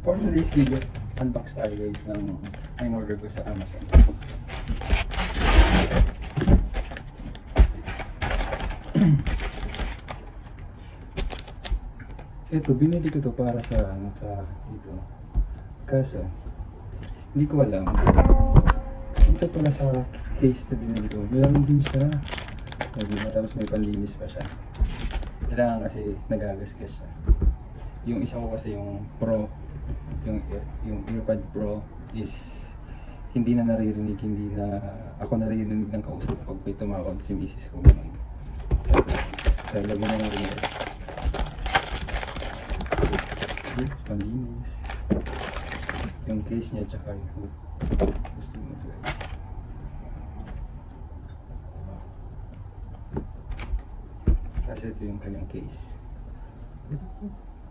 For today's video, unbox tayo guys ng in-order ko sa Amazon. Ito, binili ko to para sa dito. Kaso, hindi ko alam. Ito pala sa case na binili ko. Meron din siya. Tapos may panlinis pa siya. Kailangan kasi nagagasgas siya. Yung isa ko kasi yung Pro, yung AirPod Pro is hindi na naririnig, hindi na ako naririnig ng kausap pag may tumawag si misis ko. So, lagyan na natin ito. Panlinis. Yung case niya tsaka yung hood. Gusto mo guys. Kasi ito yung kanyang case.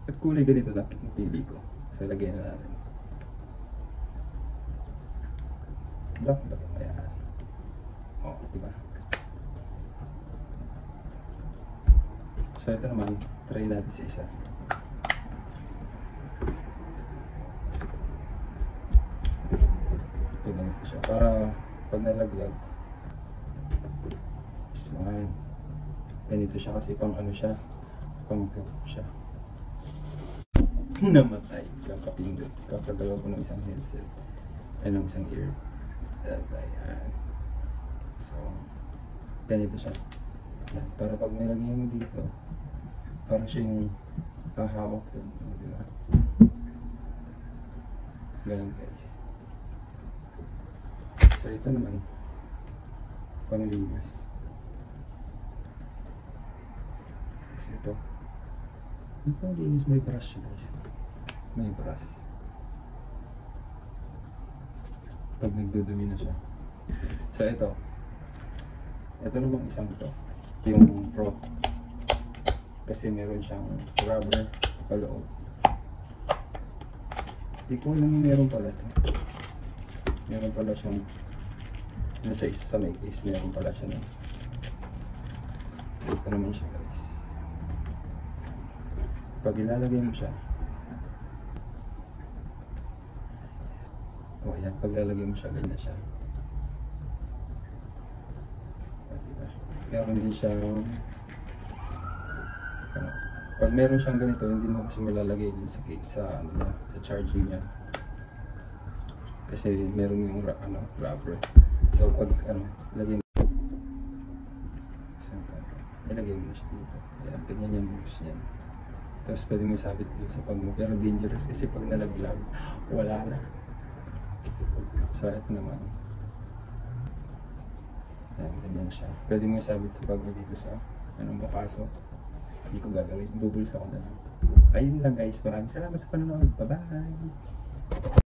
At kulay ganito dapat napili ko. So lagyan na natin. Black ba? Ayan. O, diba? So ito naman, try natin sa isa. Ito ganito siya. Para pag nalaglag, smile. Ganito siya kasi pang ano siya, pang hook siya. Namatay, kakapindot, kakagalaw ko ng isang headset ay ng isang ear. Ayan. So, ganito siya. Ayan. Para pag nilagay mo dito, parang siya yung hahawak doon, diba? Ganun guys. So ito naman, panglinis. Kasi ito, yung panglinis may brush siya guys. May brush. Pag nagdudumi na siya. So ito namang isang to, yung Pro. Kasi meron siyang rubber paloob. Hindi ko alam yung meron pala ito. Meron pala siyang nasa isa sa may case, meron pala siya na. Ito naman siya guys. Pag ilalagay mo siya, o yan, pag ilalagay mo siya, ganyan siya. Diba? Meron din siya, pag meron siyang ganito, hindi mo kasi malalagay din sa charging niya. Kasi meron yung rubber. So pag ilagay mo siya dito. Ayan, ganyan yung moves niya. Tapos pwede mo isabit dito sa pag-move. Pero dangerous kasi pag nalaglag, wala na. So ito naman. Ayan, ganyan siya. Pwede mo isabit sa pag-move dito sa bukaso. Hindi ko gagawin. Bubulsa ko na lang. Ayun lang guys. Maraming salamat sa panonood. Bye-bye!